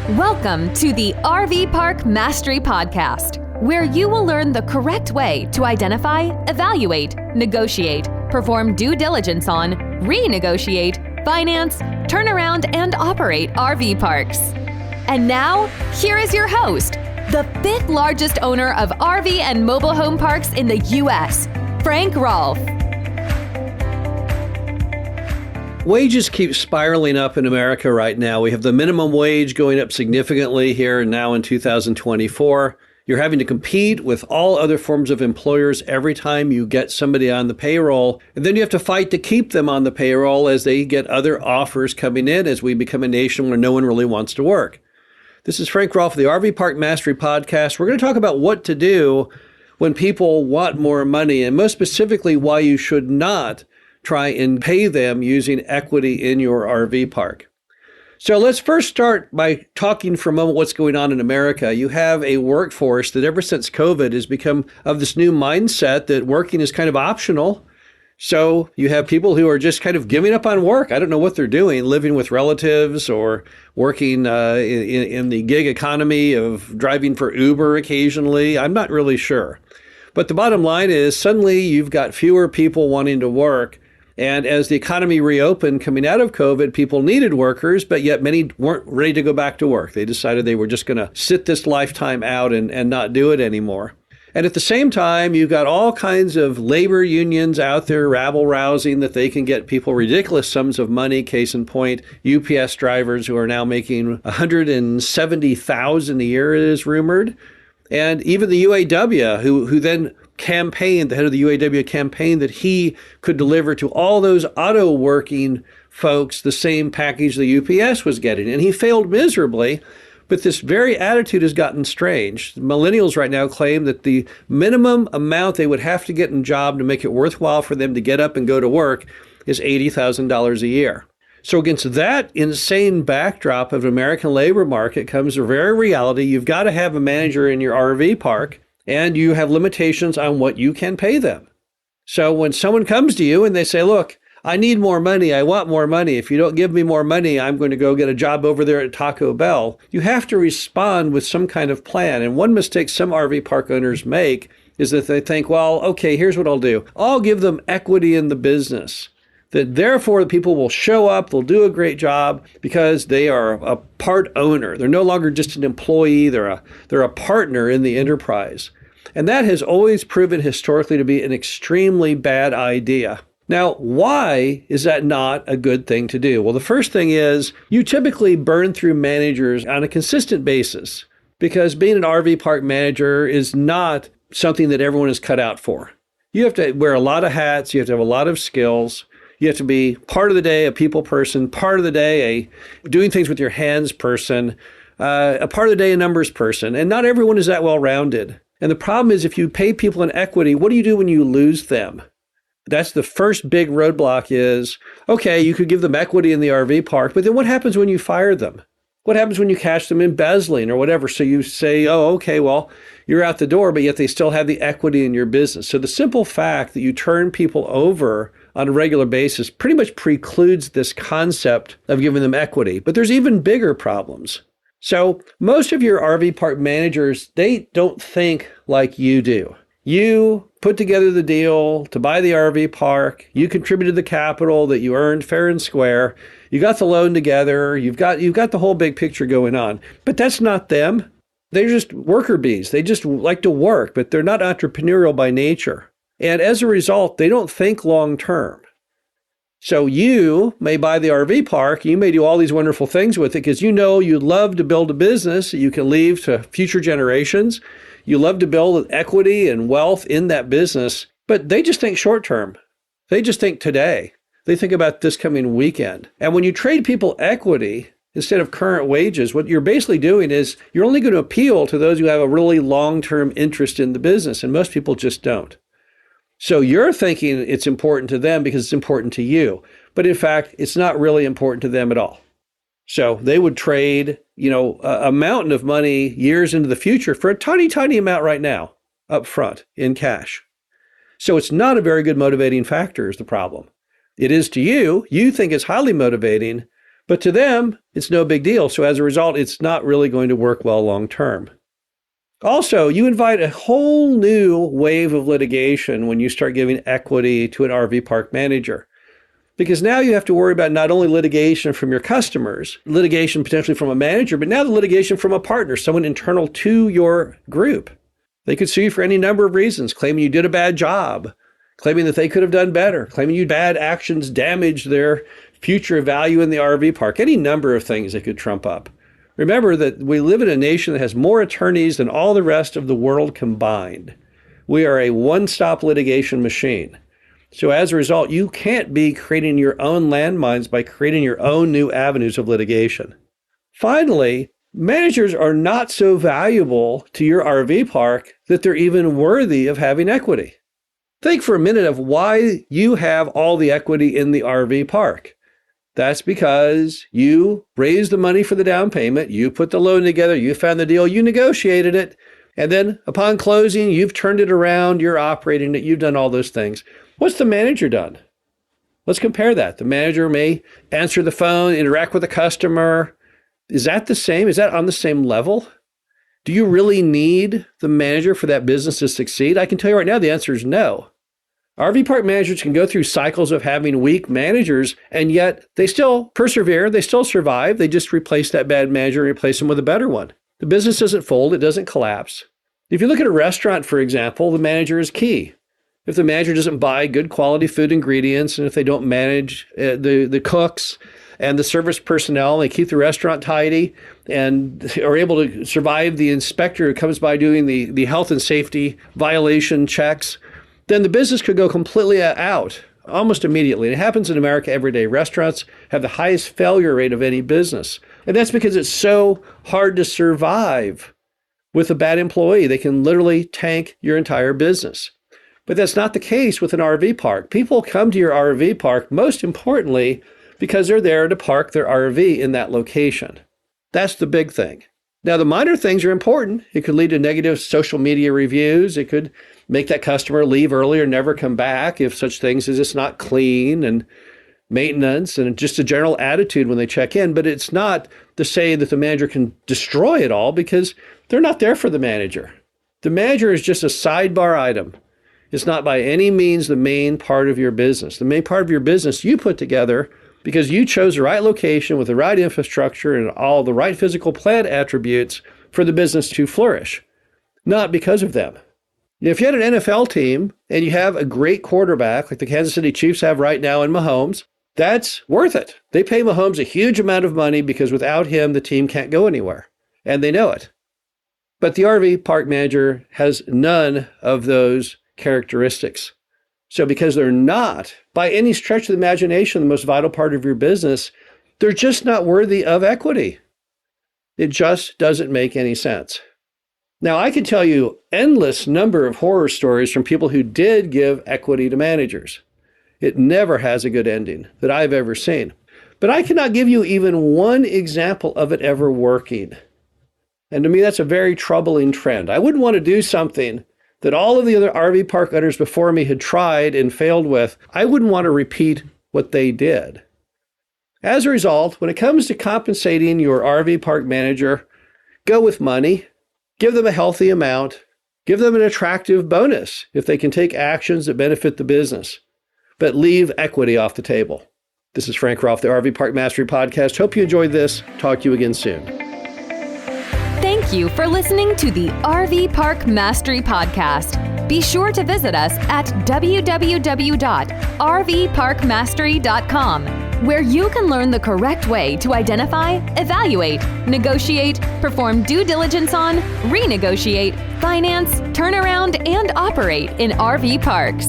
Welcome to the RV Park Mastery Podcast, where you will learn the correct way to identify, evaluate, negotiate, perform due diligence on, renegotiate, finance, turn around, and operate RV parks. And now, here is your host, the fifth largest owner of RV and mobile home parks in the U.S., Frank Rolfe. Wages keep spiraling up in America right now. We have the minimum wage going up significantly here now in 2024. You're having to compete with all other forms of employers every time you get somebody on the payroll. And then you have to fight to keep them on the payroll as they get other offers coming in as we become a nation where no one really wants to work. This is Frank Rolfe of the RV Park Mastery Podcast. We're going to talk about what to do when people want more money, and most specifically, why you should not try and pay them using equity in your RV park. So let's first start by talking for a moment what's going on in America. You have a workforce that ever since COVID has become of this new mindset that working is kind of optional. So you have people who are just kind of giving up on work. I don't know what they're doing, living with relatives or working in the gig economy of driving for Uber occasionally. I'm not really sure. But the bottom line is suddenly you've got fewer people wanting to work. And as the economy reopened coming out of COVID, people needed workers, but yet many weren't ready to go back to work. They decided they were just going to sit this lifetime out and not do it anymore. And at the same time, you've got all kinds of labor unions out there rabble-rousing that they can get people ridiculous sums of money. Case in point, UPS drivers who are now making $170,000 a year, it is rumored. And even the UAW, who then campaigned, the head of the UAW campaigned that he could deliver to all those auto working folks the same package the UPS was getting. And he failed miserably. But this very attitude has gotten strange. Millennials right now claim that the minimum amount they would have to get in a job to make it worthwhile for them to get up and go to work is $80,000 a year. So against that insane backdrop of an American labor market comes the very reality you've got to have a manager in your RV park, and you have limitations on what you can pay them. So when someone comes to you and they say, look, I need more money, I want more money. If you don't give me more money, I'm going to go get a job over there at Taco Bell. You have to respond with some kind of plan. And one mistake some RV park owners make is that they think, well, okay, here's what I'll do. I'll give them equity in the business. That therefore the people will show up, they'll do a great job because they are a part owner. They're no longer just an employee, they're a partner in the enterprise. And that has always proven historically to be an extremely bad idea. Now, why is that not a good thing to do? Well, the first thing is you typically burn through managers on a consistent basis because being an RV park manager is not something that everyone is cut out for. You have to wear a lot of hats, you have to have a lot of skills. You have to be part of the day a people person, part of the day a doing things with your hands person, a part of the day a numbers person. And not everyone is that well-rounded. And the problem is if you pay people in equity, what do you do when you lose them? That's the first big roadblock is, okay, you could give them equity in the RV park, but then what happens when you fire them? What happens when you catch them embezzling or whatever? So you say, oh, okay, well, you're out the door, but yet they still have the equity in your business. So the simple fact that you turn people over on a regular basis pretty much precludes this concept of giving them equity. But there's even bigger problems. So most of your RV park managers, they don't think like you do. You put together the deal to buy the RV park. You contributed the capital that you earned fair and square. You got the loan together. You've got the whole big picture going on. But that's not them. They're just worker bees. They just like to work, but they're not entrepreneurial by nature. And as a result, they don't think long term. So you may buy the RV park, you may do all these wonderful things with it because you know you'd love to build a business that you can leave to future generations. You love to build equity and wealth in that business, but they just think short term. They just think today. They think about this coming weekend. And when you trade people equity instead of current wages, what you're basically doing is you're only going to appeal to those who have a really long-term interest in the business, and most people just don't. So you're thinking it's important to them because it's important to you. But in fact, it's not really important to them at all. So they would trade, a mountain of money years into the future for a tiny, tiny amount right now up front in cash. So it's not a very good motivating factor is the problem. It is to you. You think it's highly motivating, But to them, it's no big deal. So as a result, it's not really going to work well long term. Also, you invite a whole new wave of litigation when you start giving equity to an RV park manager. Because now you have to worry about not only litigation from your customers, litigation potentially from a manager, but now the litigation from a partner, someone internal to your group. They could sue you for any number of reasons, claiming you did a bad job, claiming that they could have done better, claiming you bad actions damaged their future value in the RV park, any number of things they could trump up. Remember that we live in a nation that has more attorneys than all the rest of the world combined. We are a one-stop litigation machine. So as a result, you can't be creating your own landmines by creating your own new avenues of litigation. Finally, managers are not so valuable to your RV park that they're even worthy of having equity. Think for a minute of why you have all the equity in the RV park. That's because you raised the money for the down payment, you put the loan together, you found the deal, you negotiated it, and then upon closing, you've turned it around, you're operating it, you've done all those things. What's the manager done? Let's compare that. The manager may answer the phone, interact with the customer. Is that the same? Is that on the same level? Do you really need the manager for that business to succeed? I can tell you right now, the answer is no. RV park managers can go through cycles of having weak managers, and yet they still persevere, they still survive. They just replace that bad manager and replace them with a better one. The business doesn't fold, it doesn't collapse. If you look at a restaurant, for example, the manager is key. If the manager doesn't buy good quality food ingredients, and if they don't manage the cooks and the service personnel, they keep the restaurant tidy and are able to survive the inspector who comes by doing the health and safety violation checks, then the business could go completely out almost immediately. It happens in America every day. Restaurants have the highest failure rate of any business. And that's because it's so hard to survive with a bad employee. They can literally tank your entire business. But that's not the case with an RV park. People come to your RV park, most importantly, because they're there to park their RV in that location. That's the big thing. Now, the minor things are important. It could lead to negative social media reviews. It could make that customer leave early or never come back if such things as it's not clean and maintenance and just a general attitude when they check in. But it's not to say that the manager can destroy it all, because they're not there for the manager. The manager is just a sidebar item. It's not by any means the main part of your business. The main part of your business you put together because you chose the right location with the right infrastructure and all the right physical plant attributes for the business to flourish, not because of them. If you had an NFL team and you have a great quarterback like the Kansas City Chiefs have right now in Mahomes, that's worth it. They pay Mahomes a huge amount of money because without him, the team can't go anywhere, and they know it. But the RV park manager has none of those characteristics. So because they're not, by any stretch of the imagination, the most vital part of your business, they're just not worthy of equity. It just doesn't make any sense. Now, I can tell you endless number of horror stories from people who did give equity to managers. It never has a good ending that I've ever seen. But I cannot give you even one example of it ever working. And to me, that's a very troubling trend. I wouldn't want to do something that all of the other RV park owners before me had tried and failed with. I wouldn't want to repeat what they did. As a result, when it comes to compensating your RV park manager, go with money, give them a healthy amount, give them an attractive bonus if they can take actions that benefit the business, but leave equity off the table. This is Frank Rolfe, the RV Park Mastery Podcast. Hope you enjoyed this. Talk to you again soon. Thank you for listening to the RV Park Mastery Podcast. Be sure to visit us at www.rvparkmastery.com, where you can learn the correct way to identify, evaluate, negotiate, perform due diligence on, renegotiate, finance, turn around, and operate in RV parks.